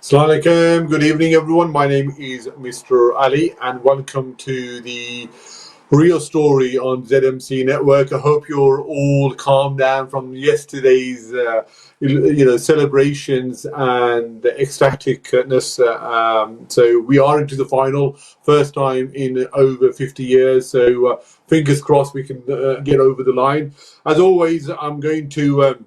Assalamu alaikum. Good evening, everyone. My name is Mr. Ali, and welcome to the real story on ZMC Network. I hope you're all calmed down from yesterday's, celebrations and ecstaticness. So we are into the final, first time in over 50 years. So fingers crossed we can get over the line. As always, I'm going to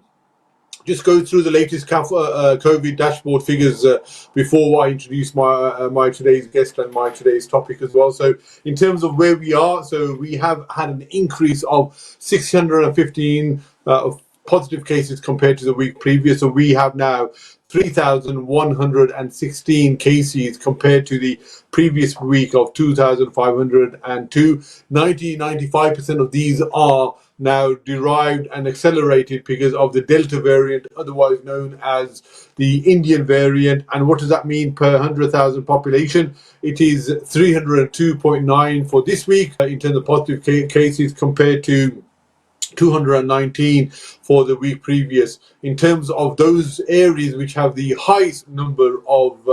just go through the latest COVID dashboard figures before I introduce my today's guest and my today's topic as well. So in terms of where we are, so we have had an increase of 615 of positive cases compared to the week previous. So we have now 3,116 cases compared to the previous week of 2,502. 95% of these are now derived and accelerated because of the Delta variant, otherwise known as the Indian variant. And what does that mean per 100,000 population? It is 302.9 for this week in terms of positive cases compared to 219 for the week previous. In terms of those areas which have the highest number of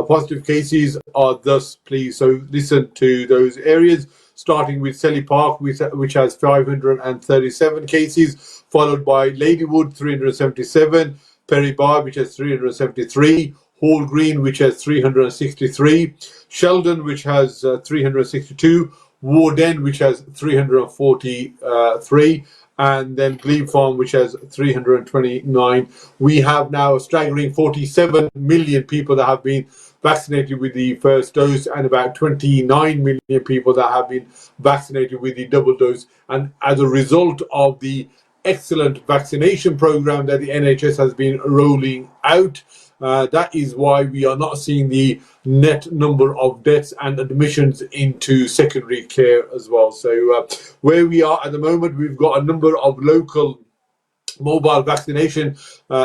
positive cases are thus, please. So listen to those areas, starting with Selly Park, which has 537 cases, followed by Ladywood, 377, Perry Bar, which has 373, Hall Green, which has 363, Sheldon, which has 362, Ward End, which has 343, and then Glebe Farm, which has 329. We have now a staggering 47 million people that have been vaccinated with the first dose, and about 29 million people that have been vaccinated with the double dose. And as a result of the excellent vaccination program that the NHS has been rolling out, that is why we are not seeing the net number of deaths and admissions into secondary care as well. So where we are at the moment, we've got a number of local mobile vaccination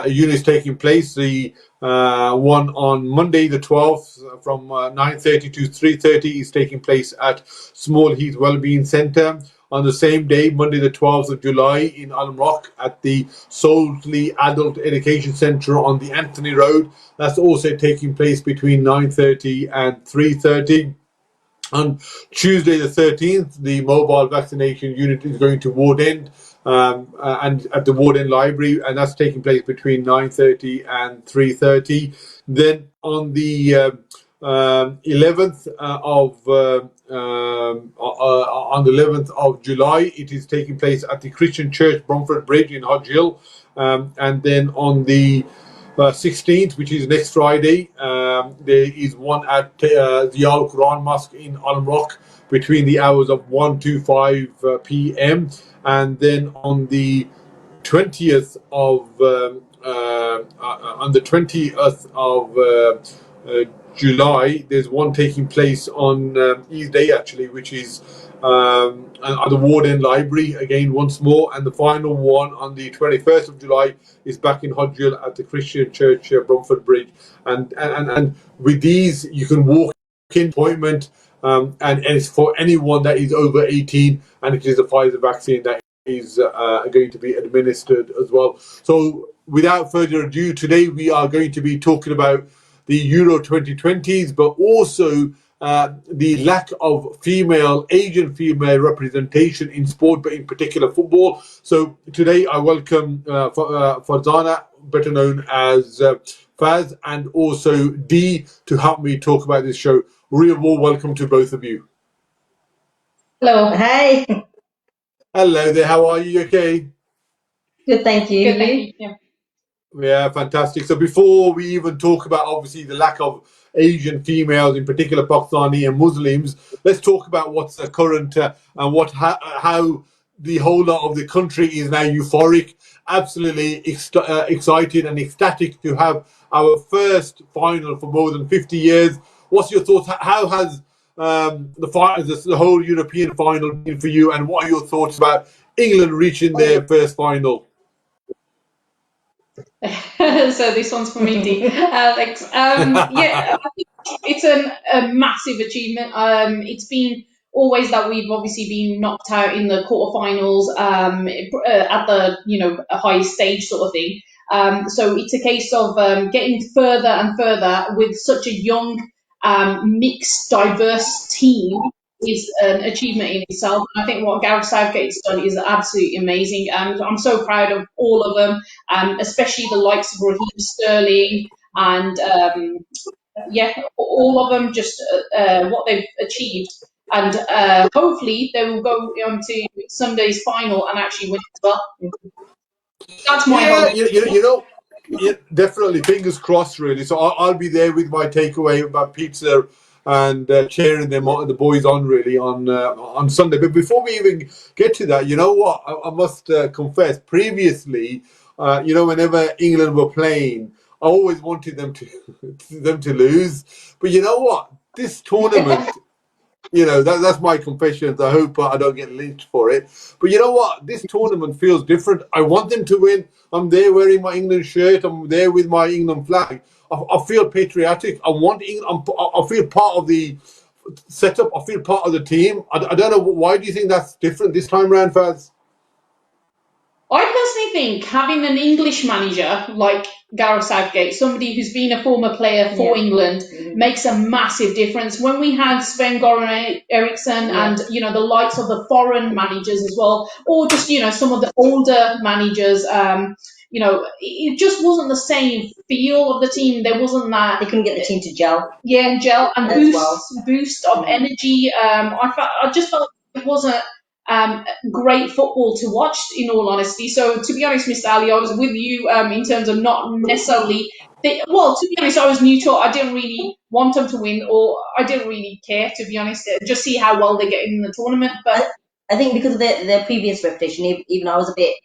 units taking place. The one on Monday the 12th from 9:30 to 3:30 is taking place at Small Heath Wellbeing Centre. On the same day, Monday the 12th of July, in Alum Rock at the Solely Adult Education Centre on the Anthony Road. That's also taking place between 9:30 and 3:30. On Tuesday the 13th, the mobile vaccination unit is going to Ward End and at the Ward End Library, and that's taking place between 9:30 and 3:30. Then on the 11th of July, it is taking place at the Christian Church, Bromford Bridge in Hodge Hill, and then on the 16th, which is next Friday, there is one at the Al Quran Mosque in Alum Rock between the hours of 1 to 5 p.m. And then on the 20th of July, there's one taking place on Eid Day, actually, which is at the Ward End Library again once more, and the final one on the 21st of July is back in Hodge Hill at the Christian Church, Bromford Bridge. And with these, you can walk in appointment, and it's for anyone that is over 18, and it is a Pfizer vaccine that is going to be administered as well. So without further ado, today we are going to be talking about the Euro 2020s, but also the lack of Asian female representation in sport, but in particular football. So today I welcome Farzana, better known as Faz, and also Dee, to help me talk about this show. Real warm welcome to both of you. Hello. Hi. Hello there. How are you? Okay. Good, thank you. Good, thank you. Yeah, fantastic. So before we even talk about obviously the lack of Asian females, in particular Pakistani and Muslims, let's talk about what's the current and how the whole lot of the country is now euphoric, absolutely excited and ecstatic to have our first final for more than 50 years. What's your thoughts? How has the whole European final been for you, and what are your thoughts about England reaching their first final? So this one's for me, Dee. Alex. Yeah, I think it's a massive achievement. It's been always that we've obviously been knocked out in the quarterfinals at the highest stage sort of thing. So it's a case of getting further and further with such a young, mixed, diverse team is an achievement in itself. And I think what Gareth Southgate's done is absolutely amazing. And I'm so proud of all of them, especially the likes of Raheem Sterling and all of them, just what they've achieved. And hopefully they will go on to Sunday's final and actually win as well. That's my hope. Yeah, definitely. Fingers crossed, really. So I'll be there with my takeaway about pizza and cheering them on, the boys on, really, on Sunday. But before we even get to that, you know what? I must confess, previously, whenever England were playing, I always wanted them to lose. But you know what? This tournament. That's my confessions. I hope I don't get lynched for it. But you know what? This tournament feels different. I want them to win. I'm there wearing my England shirt. I'm there with my England flag. I feel patriotic. I want England. I feel part of the setup. I feel part of the team. I don't know. Why do you think that's different this time around, Faz? I personally think having an English manager like Gareth Southgate, somebody who's been a former player for England, makes a massive difference. When we had Sven-Göran Eriksson and the likes of the foreign managers as well, or just some of the older managers, it just wasn't the same feel of the team. There wasn't that. They couldn't get the team to gel. Yeah, gel and boost of energy. I just felt it wasn't great football to watch, in all honesty. So, to be honest, Mr. Ali, I was with you in terms of not necessarily. To be honest, I was neutral. I didn't really want them to win, or I didn't really care, to be honest. Just see how well they get in the tournament. But I think because of their previous reputation, even I was a bit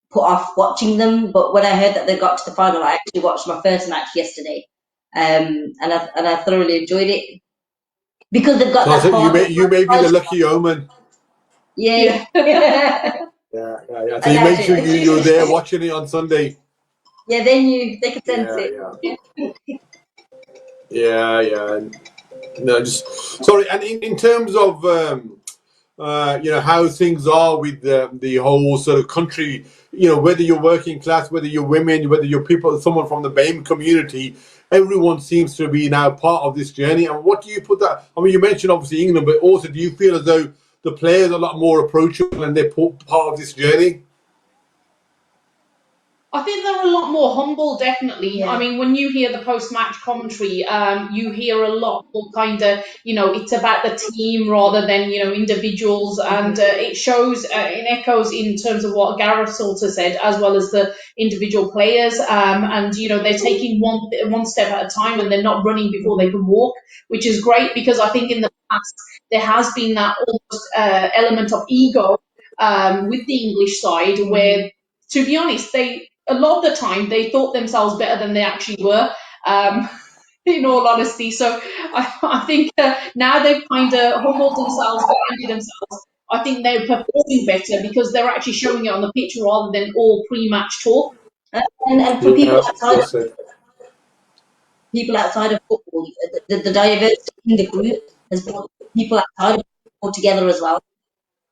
put off watching them. But when I heard that they got to the final, I actually watched my first match yesterday, and I thoroughly enjoyed it because they've got that. You may be the lucky omen. Yeah. Yeah. So you make sure you're there watching it on Sunday. Yeah, they could sense it. Yeah. No, just sorry. And in terms of how things are with the whole sort of country, whether you're working class, whether you're women, whether you're someone from the BAME community, everyone seems to be now part of this journey. And what do you put that? I mean, you mentioned obviously England, but also do you feel as though the players are a lot more approachable and they're part of this journey? I think they're a lot more humble, definitely. Yeah. I mean, when you hear the post-match commentary, you hear a lot more kind of, it's about the team rather than, individuals. And it shows, it echoes in terms of what Gareth sort of said, as well as the individual players. And, they're taking one step at a time and they're not running before they can walk, which is great because I think in the past there has been that almost element of ego with the English side where, to be honest, a lot of the time they thought themselves better than they actually were, in all honesty. So I think now they've kind of humbled themselves, grounded themselves. I think they're performing better because they're actually showing it on the pitch rather than all pre-match talk. And for people outside of football, the diversity in the group has brought people outside of football together as well.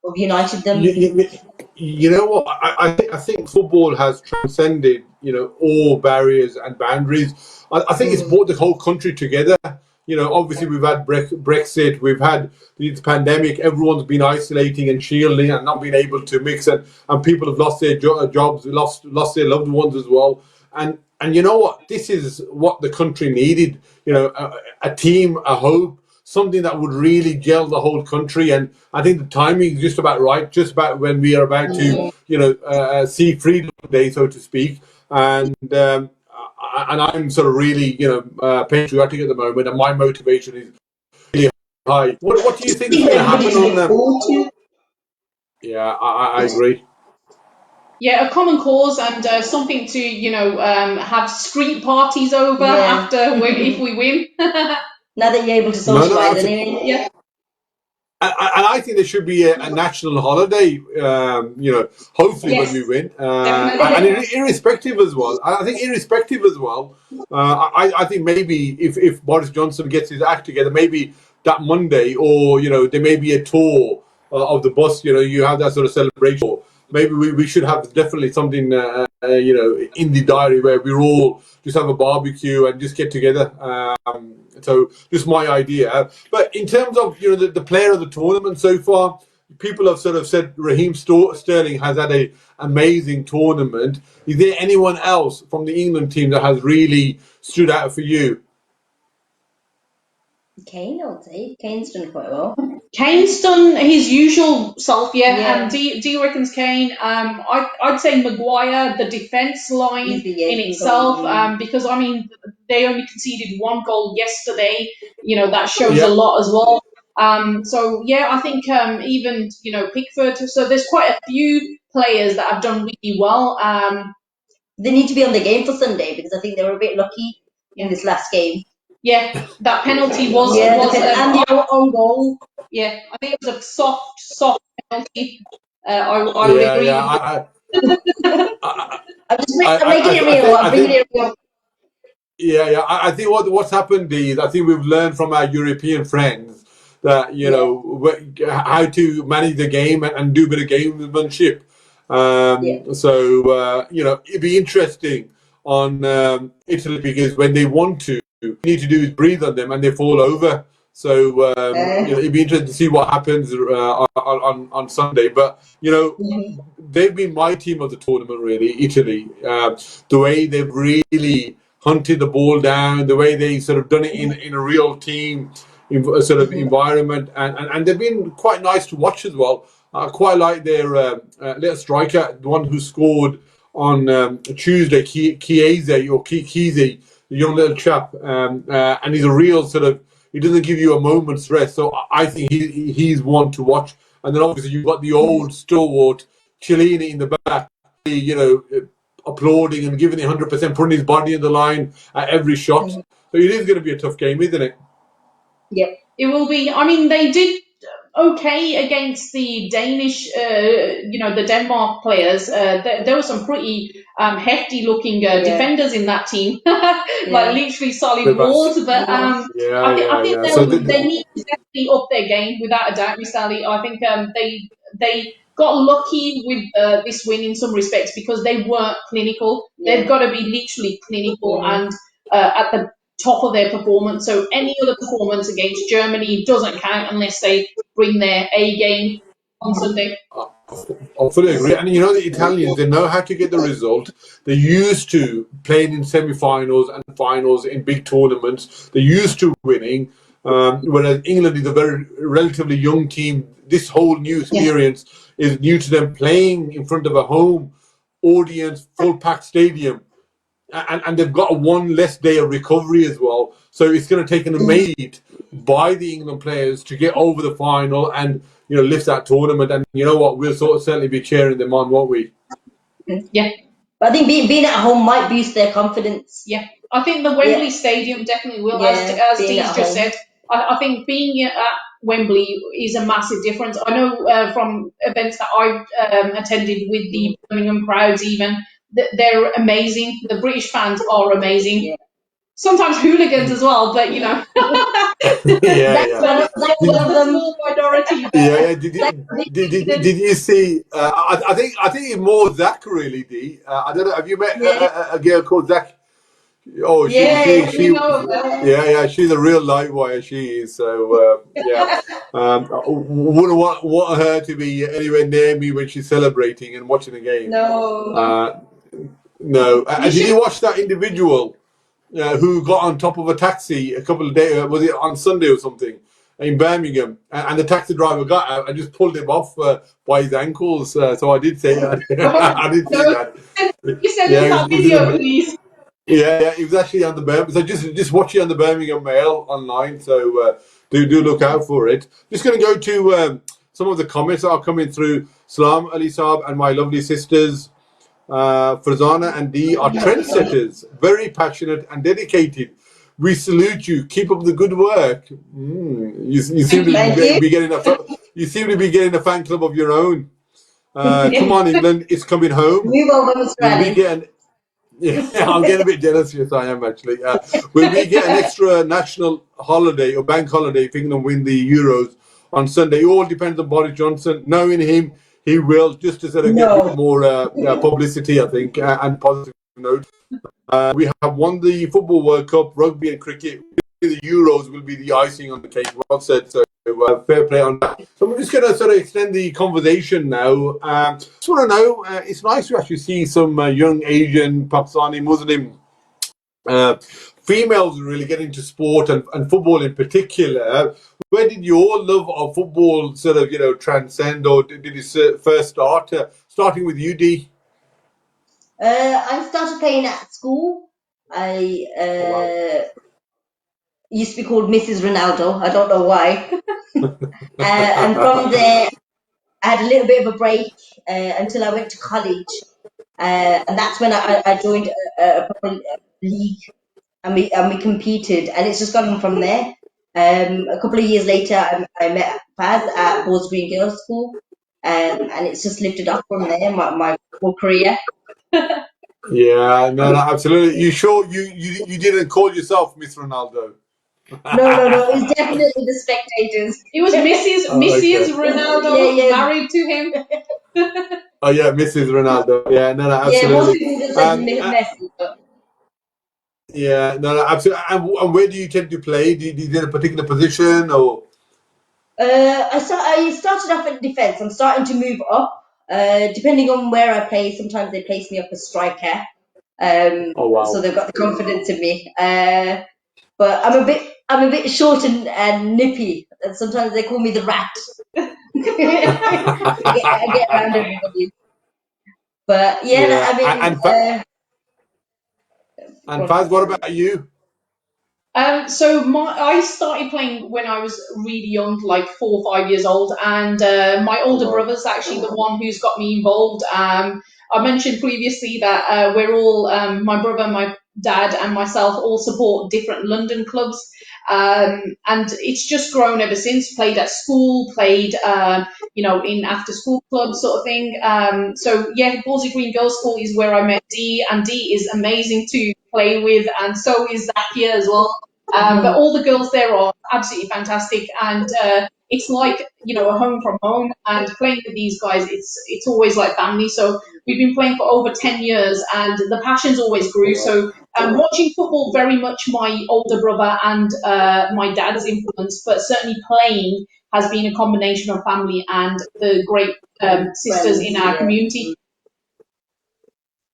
We've united them. You know what? I think football has transcended, all barriers and boundaries. I think it's brought the whole country together. Obviously we've had Brexit, we've had the pandemic. Everyone's been isolating and shielding and not being able to mix, and people have lost their jobs, lost their loved ones as well. And you know what? This is what the country needed. A team, a hope. Something that would really gel the whole country, and I think the timing is just about right, just about when we are about to, see Freedom Day, so to speak, and I'm sort of really, patriotic at the moment, and my motivation is really high. What do you think is going to happen on them? Yeah, I agree. Yeah, a common cause and something to, have street parties over after if we win. Now that you're able to socialise anyway. Yeah. And I think there should be a national holiday, hopefully when we win. And irrespective as well. I think irrespective as well, I think maybe if Boris Johnson gets his act together, maybe that Monday, or there may be a tour of the bus. You have that sort of celebration. Maybe we should have definitely something in the diary where we're all just have a barbecue and just get together. So just my idea. But in terms of the player of the tournament so far, people have sort of said Raheem Sterling has had an amazing tournament. Is there anyone else from the England team that has really stood out for you? Kane, I'll say. Kane's done quite well. Kane's done his usual self, Yeah. and Dee reckons Kane. I'd say Maguire, the defence line in itself, because I mean they only conceded 1 goal yesterday. That shows a lot as well. So yeah, I think even Pickford. So there's quite a few players that have done really well. They need to be on the game for Sunday because I think they were a bit lucky in this last game. Yeah, that penalty was and the own goal. Yeah, I think it was a soft penalty. I would agree. Yeah, I'm making it real. I'm bringing it real. Yeah. I think what's happened is I think we've learned from our European friends that how to manage the game and do a bit of gamesmanship. So it'd be interesting on Italy because when they want to, you need to do is breathe on them and they fall over. So it'd be interesting to see what happens on Sunday. But they've been my team of the tournament, really, Italy. The way they've really hunted the ball down, the way they sort of done it in a real team sort of environment, and they've been quite nice to watch as well. I quite like their little striker, the one who scored on Tuesday, Chiese, the young little chap, and he's a real sort of. He doesn't give you a moment's rest, so I think he's one to watch. And then obviously you've got the old stalwart Chiellini in the back, applauding and giving it 100%, putting his body in the line at every shot. So it is going to be a tough game, isn't it? Yep. It will be. I mean, they did okay against the Danish, the Denmark players. There were some pretty hefty-looking defenders in that team, like literally solid walls. But I think they need to definitely up their game without a doubt, Miss Ali. I think they got lucky with this win in some respects because they weren't clinical. They've got to be literally clinical and at the top of their performance. So any other performance against Germany doesn't count unless they bring their A game on Sunday. I fully agree. And the Italians, they know how to get the result. They're used to playing in semi-finals and finals in big tournaments. They're used to winning. Whereas England is a very relatively young team. This whole new experience is new to them, playing in front of a home audience, full-packed stadium. And they've got one less day of recovery as well. So it's going to take an maid by the England players to get over the final and lift that tournament. And you know what? We'll certainly be cheering them on, won't we? Yeah. But I think being at home might boost their confidence. Yeah. I think the Wembley Stadium definitely will, as Dee's just said. I think being at Wembley is a massive difference. I know from events that I've attended with the Birmingham crowds even, they're amazing. The British fans are amazing. Yeah. Sometimes hooligans as well, but that's one of the small minority. Yeah. Did you see? I think it's more Zach really, Dee. I don't know. Have you met a girl called Zach? Oh, she's a real light wire. She is. So wouldn't want her to be anywhere near me when she's celebrating and watching the game. No. No. Did you watch that individual who got on top of a taxi a couple of days? Was it on Sunday or something in Birmingham? And the taxi driver got out and just pulled him off by his ankles. So I did say that. I did say that. You sent me that video, please. Yeah, it was actually on the Birmingham. So just watch it on the Birmingham Mail online. So do look out for it. Just going to go to some of the comments that are coming through. Salam Ali Saab and my lovely sisters. Farzana and Dee are trendsetters, very passionate and dedicated. We salute you. Keep up the good work. You seem to be getting a fan club of your own. Come on, England, it's coming home. Yeah, I'm getting a bit jealous. Yes, I am actually. Will we get an extra national holiday or bank holiday if England win the Euros on Sunday? It all depends on Boris Johnson. Knowing him, he will, just to sort of get a bit No. more publicity, I think, and positive note. We have won the Football World Cup, rugby and cricket. The Euros will be the icing on the cake. Well said. So fair play on that. So we're just going to sort of extend the conversation now. Just want to know, it's nice to actually see some young Asian, Pakistani, Muslim females really get into sport and football in particular. Where did your love of football sort of, transcend, or did it first start? Starting with you, Dee? I started playing at school. I Oh, wow. used to be called Mrs. Ronaldo. I don't know why. And from there, I had a little bit of a break until I went to college. And that's when I joined a proper league, and we competed, and it's just gone from there. A couple of years later, I met Faz at Bowes Green Girls School, and it's just lifted up from there, my whole career. Yeah, no, absolutely. You sure you didn't call yourself Miss Ronaldo? No, it's definitely the spectators. It was Mrs. Oh, Mrs. okay. Ronaldo, Yeah, married to him. Oh, yeah, Mrs. Ronaldo. Yeah, no, yeah. Most absolutely. people just said Messi, but Yeah, no, absolutely. And where do you tend to play? Do you do a particular position or? I started off at defense. I'm starting to move up. Depending on where I play, sometimes they place me up as striker. Oh, So wow. they've got the confidence in me. But I'm a bit short and nippy, and sometimes they call me the rat. I get around everybody. But yeah, Yeah, I mean, go and on. Faz, what about you? I started playing when I was really young, like 4 or 5 years old, and my Oh, older wow. brother's actually the one who's got me involved. I mentioned previously that we're all, my brother, my dad, and myself all support different London clubs, and it's just grown ever since. Played at school, played, in after school clubs sort of thing. So yeah, Ballsy Green Girls School is where I met Dee, and Dee is amazing to play with, and so is Zakia as well. But Mhm. all the girls there are absolutely fantastic, and it's like a home from home. And playing with these guys, it's always like family. So we've been playing for over 10 years, and the passions always Oh, grew. wow. So watching football, very much my older brother and my dad's influence, but certainly playing has been a combination of family and the great sisters in Friends, our yeah. community.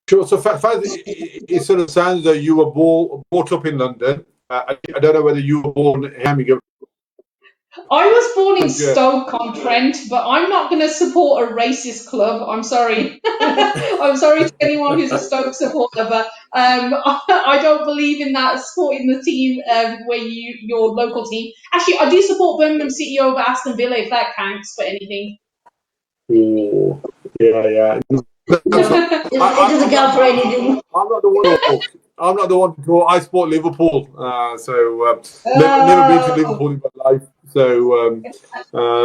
Sure. So, Faz, it sort of sounds that you were brought up in London. I don't know whether you were born in Birmingham. I was born in Yeah. Stoke-on-Trent, but I'm not going to support a racist club. I'm sorry. I'm sorry to anyone who's a Stoke supporter, but I don't believe in that supporting the team where your local team. Actually, I do support Birmingham City over Aston Villa if that counts for anything. Oh, yeah. That's No, not, it doesn't I'm not. count for anything. I'm not the one to talk. I'm not the one to talk. I support Liverpool, never been to Oh, Liverpool in my life. So,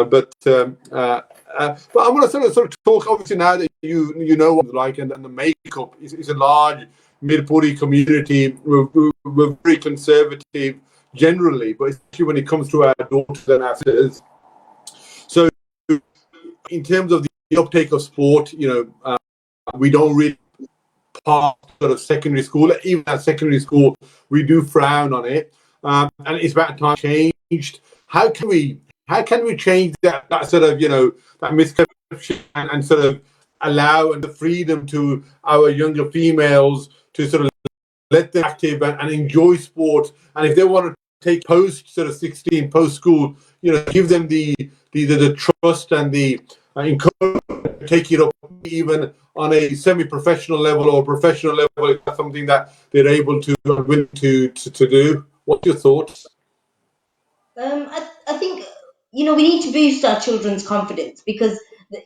but I want to sort of talk. Obviously, now that you know what it's like, and the makeup is a large Mirpuri community. We're very conservative generally, but especially when it comes to our daughters and our sisters. So, in terms of the uptake of sport, we don't really past sort of secondary school. Even at secondary school, we do frown on it, and it's about time changed. How can we change that sort of that misconception and sort of allow and the freedom to our younger females to sort of let them active and enjoy sport, and if they want to take post sort of 16 post school, give them the trust and the encouragement to take it up even on a semi-professional level or professional level, if that's something that they're able to willing to do. What's your thoughts? I think we need to boost our children's confidence, because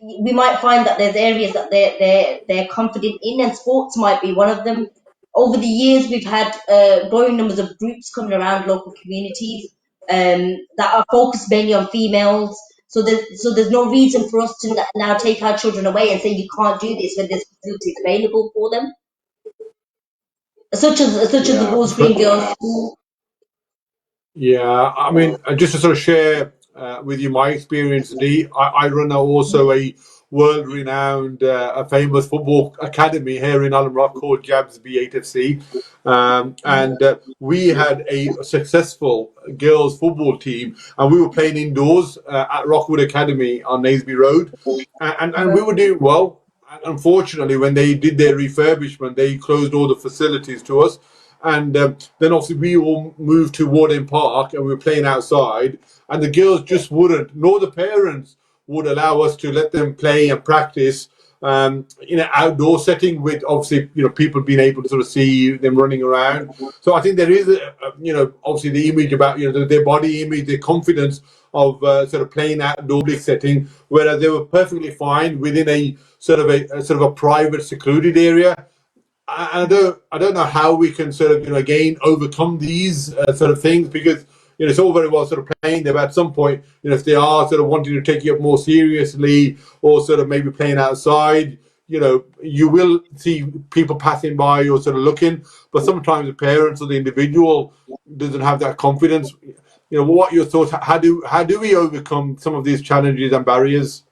we might find that there's areas that they're confident in, and sports might be one of them. Over the years, we've had growing numbers of groups coming around local communities that are focused mainly on females. So there's no reason for us to now take our children away and say you can't do this when there's facilities available for them. such as the Yeah. Wolves Green Girls School. Yeah, I mean, just to sort of share with you my experience, Dee, I run also a world-renowned, a famous football academy here in Alum Rock called Jabs B8FC, and we had a successful girls' football team, and we were playing indoors at Rockwood Academy on Naseby Road, and we were doing well. Unfortunately, when they did their refurbishment, they closed all the facilities to us. And then obviously we all moved to Warden Park and we were playing outside, and the girls just wouldn't, nor the parents would allow us to let them play and practice in an outdoor setting with obviously people being able to sort of see them running around. So I think there is obviously the image about their body image, their confidence of sort of playing outdoor public setting, whereas they were perfectly fine within a sort of a private secluded area. I don't know how we can sort of again overcome these sort of things, because it's all very well sort of playing them at some point, if they are sort of wanting to take you up more seriously or sort of maybe playing outside, you will see people passing by or sort of looking, but sometimes the parents or the individual doesn't have that confidence. What are your thoughts? How do we overcome some of these challenges and barriers?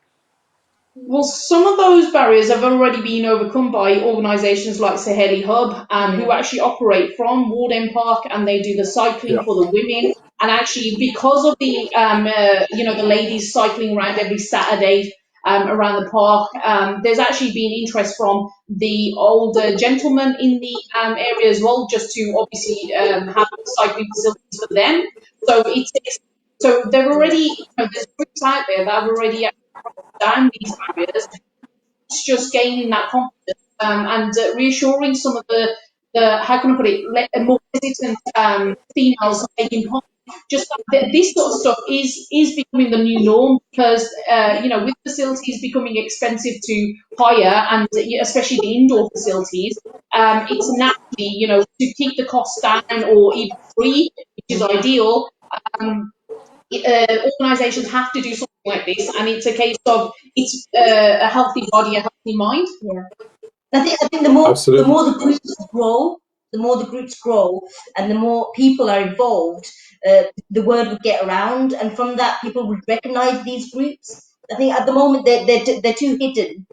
Well, some of those barriers have already been overcome by organisations like Saheli Hub, who actually operate from Warden Park, and they do the cycling Yeah. for the women. And actually, because of the the ladies cycling around every Saturday around the park, there's actually been interest from the older gentlemen in the area as well, just to obviously have cycling facilities for them. So they're already there's groups out there that have already down these barriers. It's just gaining that confidence and reassuring some of the how can I put it, more hesitant females taking part. Just that this sort of stuff is becoming the new norm, because with facilities becoming expensive to hire, and especially the indoor facilities, it's naturally to keep the costs down or even free, which is ideal. Um, Organisations have to do something like this, and it's a case of it's a healthy body, a healthy mind. Yeah. I think the Absolutely. more the groups grow, and the more people are involved, the word would get around, and from that, people would recognise these groups. I think at the moment they're too hidden,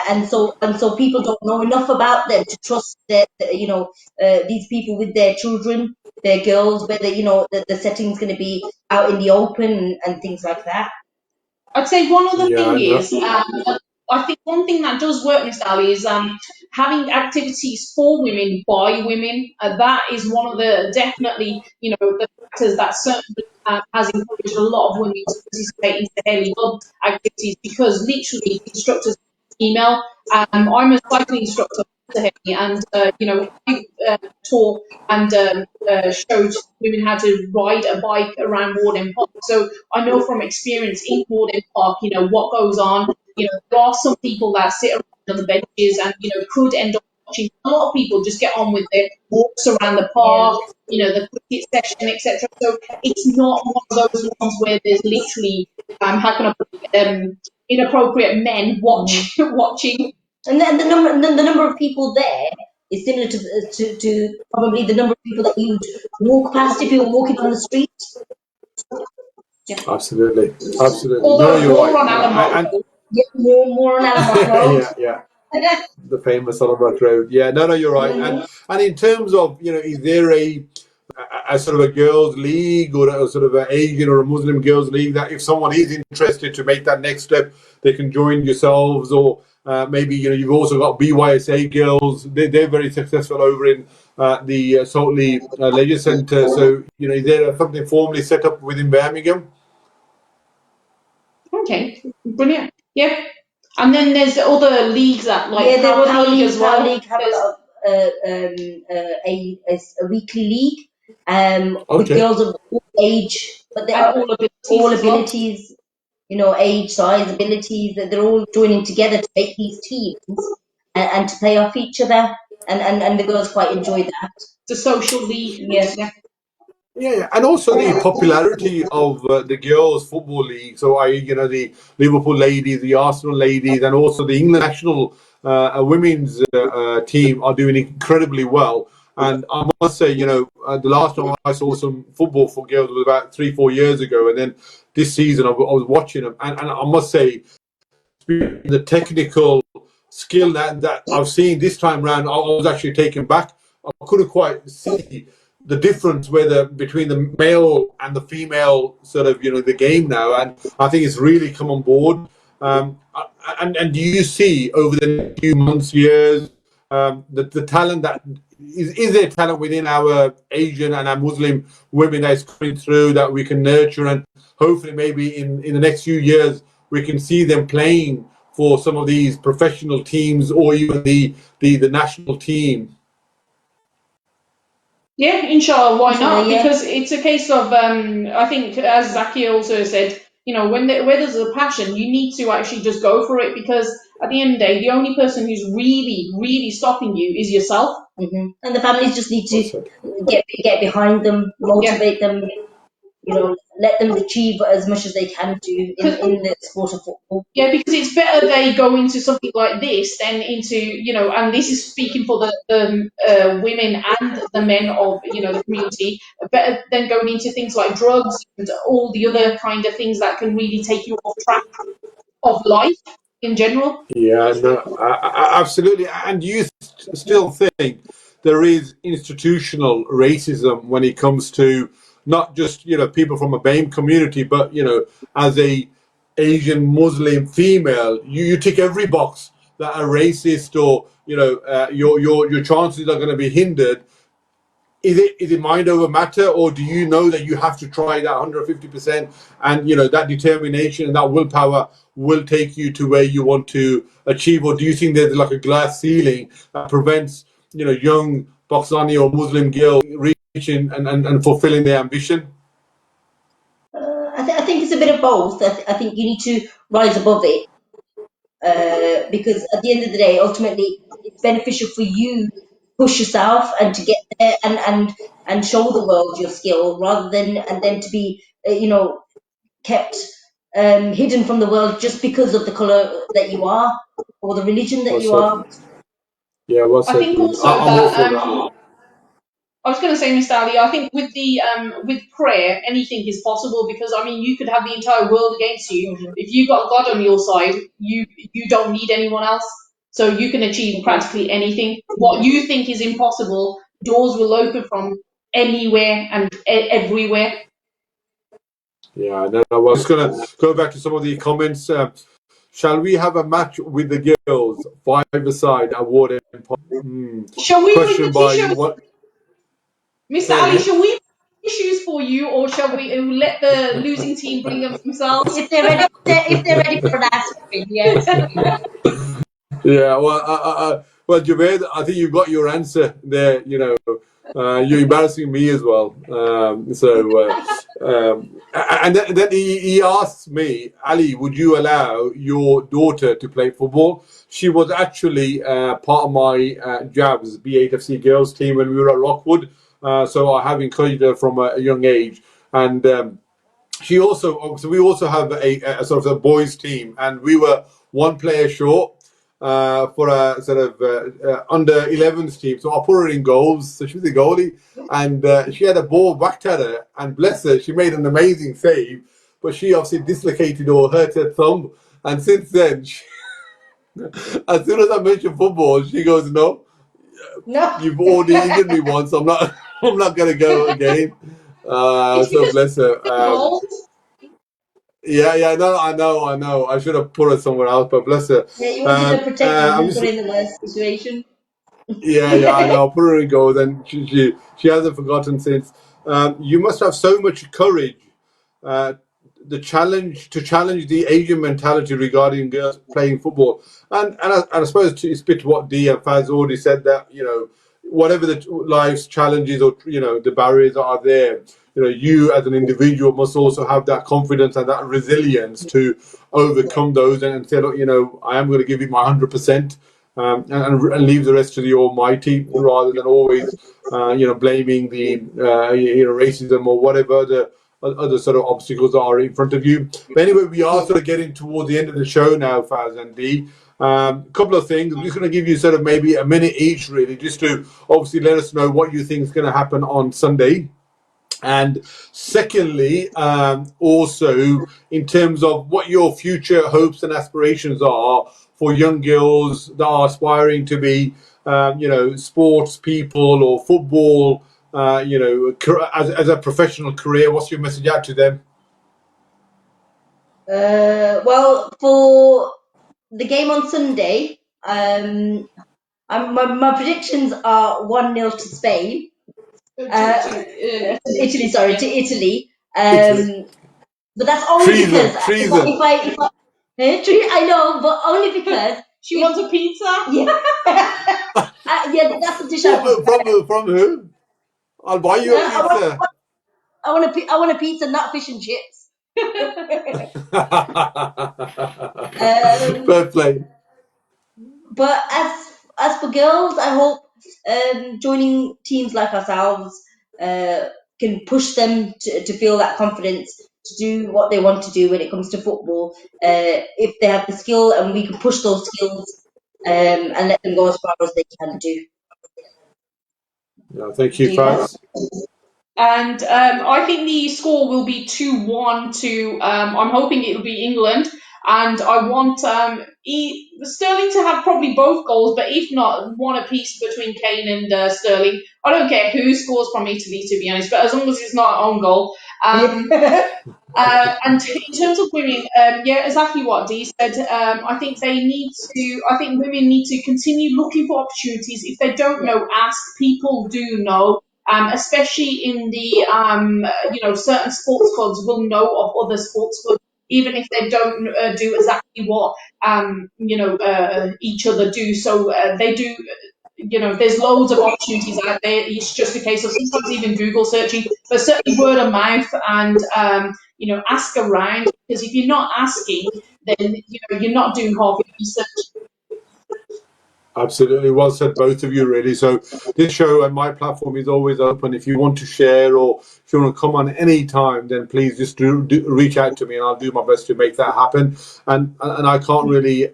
and so people don't know enough about them to trust these people with their children, their girls, whether the setting's going to be out in the open and things like that. I'd say one other Yeah, thing no. is, I think one thing that does work, Miss Ali, is having activities for women by women. That is one of the definitely, the factors that certainly has encouraged a lot of women to participate in Saheli Hub activities, because literally the instructors are female. I'm a cycling instructor for Saheli, and I taught and showed women how to ride a bike around Warden Park. So I know from experience in Warden Park, what goes on. There are some people that sit around on the benches and, could end up watching. A lot of people just get on with their walks around the Yeah. park, the cricket session, etc. So it's not one of those ones where there's literally, how can I put it, inappropriate men watching. And then the number of people there is similar to probably the number of people that you'd walk past if you were walking on the street. Yeah. Absolutely. Absolutely. No, Although you're more right. on Alamo. And Yeah, more on Alabama Road. yeah, yeah. The famous Solomon Road. Yeah, no, you're right. And in terms of, is there a sort of a girls' league or a sort of an Asian or a Muslim girls' league that if someone is interested to make that next step, they can join yourselves, or maybe you've also got BYSA girls. They're very successful over in the Saltley Leisure Centre. So is there something formally set up within Birmingham? Okay, brilliant. Yeah. And then there's other leagues that like Yeah, the Power League as Power well. League have a There's lot of a weekly league with Okay. girls of all age, but they and are all abilities all as well. abilities, age, size, abilities. That they're all joining together to make these teams and to play off each other, and the girls quite enjoy that. The social league. Yeah. Yeah. Yeah, yeah, and also the popularity of the girls' football league. So, the Liverpool ladies, the Arsenal ladies, and also the England national women's team are doing incredibly well. And I must say, the last time I saw some football for girls was about 3-4 years ago, and then this season I was watching them, and I must say, the technical skill that I've seen this time round, I was actually taken back. I couldn't quite see the difference between the male and the female sort of the game now, and I think it's really come on board. And do you see over the next few months, years, the talent that is there talent within our Asian and our Muslim women that is coming through that we can nurture, and hopefully maybe in the next few years we can see them playing for some of these professional teams or even the national team? Yeah, inshallah, why not? Yeah. Because it's a case of, I think, as Zaki also said, where there's a passion, you need to actually just go for it, because at the end of the day, the only person who's really, really stopping you is yourself. And the families just need to get behind them, motivate them, let them achieve as much as they can do in the sport of football. Yeah, because it's better they go into something like this than into, and this is speaking for the women and the men of, the community, better than going into things like drugs and all the other kind of things that can really take you off track of life in general. Yeah, no, absolutely. And do you still think there is institutional racism when it comes to not just people from a BAME community, but as a Asian Muslim female, you tick every box that are racist, or your chances are going to be hindered. Is it mind over matter, or do you know that you have to try that 150%, and that determination and that willpower will take you to where you want to achieve? Or do you think there's like a glass ceiling that prevents young Pakistani or Muslim girls reaching and fulfilling their ambition? I think it's a bit of both. I think you need to rise above it, because at the end of the day, ultimately, it's beneficial for you to push yourself and to get there and show the world your skill, rather than to be kept hidden from the world just because of the color that you are or the religion that you are. Yeah, well I said. think also I'm all for that that. I was going to say, Mr. Ali, I think with the with prayer, anything is possible, because you could have the entire world against you. If you've got God on your side, you don't need anyone else, so you can achieve practically anything. What you think is impossible, doors will open from anywhere and everywhere. Yeah, no, I was going to go back to some of the comments. Shall we have a match with the girls, 5-a-side award empire? Shall we Question bring the by t-shirts, what? Mr. Ali? Shall we bring issues for you, or shall we let the losing team bring them themselves? If they're ready for that, yes. Yeah, well, Javed, I think you've got your answer there. You're embarrassing me as well. And then he asked me, Ali, would you allow your daughter to play football? She was actually part of my JABS B8FC girls team when we were at Rockwood. So I have encouraged her from a young age. And we also have a sort of a boys team, and we were one player short for a sort of under 11s team. So I put her in goals. So she was a goalie, and she had a ball backed at her, and bless her, she made an amazing save, but she obviously dislocated or hurt her thumb. And since then, as soon as I mention football, she goes, "No, you've already injured me once. I'm not. I'm not going to go again." So bless her. Yeah, no, I know. I should have put her somewhere else, but bless her. Yeah, you wanted to protect them I'm and just, put her in the worst situation. yeah, I know. I'll put her in goals, and she hasn't forgotten since. You must have so much courage. The challenge the Asian mentality regarding girls playing football, and I suppose it's a bit what Dee and Faz already said, that whatever the life's challenges or the barriers are there, you as an individual must also have that confidence and that resilience to overcome those and say, look, I am going to give it my 100%, and leave the rest to the Almighty, rather than always blaming the racism or whatever the other sort of obstacles that are in front of you. But anyway, we are sort of getting towards the end of the show now, Faz and Dee. Couple of things. I'm just going to give you sort of maybe a minute each, really, just to obviously let us know what you think is going to happen on Sunday. And secondly, also in terms of what your future hopes and aspirations are for young girls that are aspiring to be, sports people or football, as a professional career, what's your message out to them? Well, for the game on Sunday, my predictions are 1-0 to Spain. Italy, sorry, to Italy. But that's only because treason. I know, but only because she wants a pizza. Yeah, yeah, that's the dish I prefer. From who? I'll buy you a pizza. I want a pizza, not fish and chips. Fair play. But as for girls, I hope joining teams like ourselves can push them to feel that confidence to do what they want to do when it comes to football. If they have the skill, and we can push those skills and let them go as far as they can do. No, thank you, Faz. And I think the score will be 2-1 to, I'm hoping it will be England. And I want Sterling to have probably both goals, but if not, one apiece between Kane and Sterling. I don't care who scores from Italy, to be honest, but as long as it's not own goal. And in terms of women, yeah, exactly what Dee said. I think women need to continue looking for opportunities. If they don't know, ask. People do know. Especially in the, certain sports clubs will know of other sports clubs, even if they don't do exactly what, each other do. So they do, there's loads of opportunities out there. It's just a case of sometimes even Google searching, but certainly word of mouth and, ask around, because if you're not asking, then, you're not doing half your research. Absolutely, well said, both of you, really. So this show and my platform is always open. If you want to share or if you want to come on any time, then please just do reach out to me, and I'll do my best to make that happen. And I can't really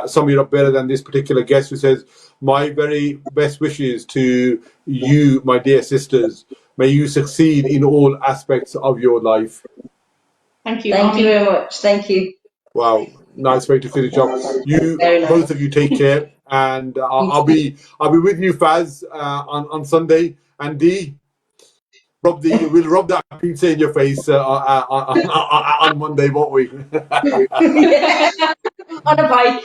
sum it up better than this particular guest, who says, my very best wishes to you, my dear sisters. May you succeed in all aspects of your life. Thank you. Thank you very much. Thank you. Wow, nice way to finish off. You, both of you, take care, and I'll be with you, Faz, on Sunday. And Dee, we'll rub that pizza in your face on Monday, won't we? On a bike.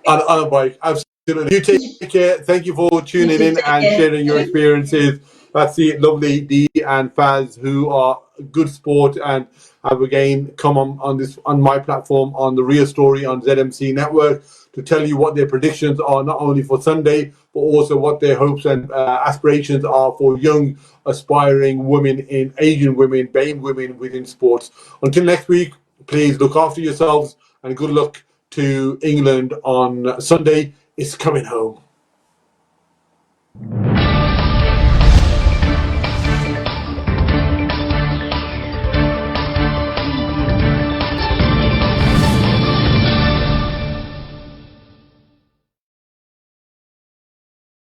on a bike, absolutely. You take care. Thank you for tuning in and sharing your experiences. That's the lovely Dee and Faz, who are good sport and have again come on my platform on The Real Story on ZMC Network to tell you what their predictions are, not only for Sunday, but also what their hopes and aspirations are for young aspiring women, Asian women, BAME women within sports. Until next week, please look after yourselves and good luck to England on Sunday. It's coming home.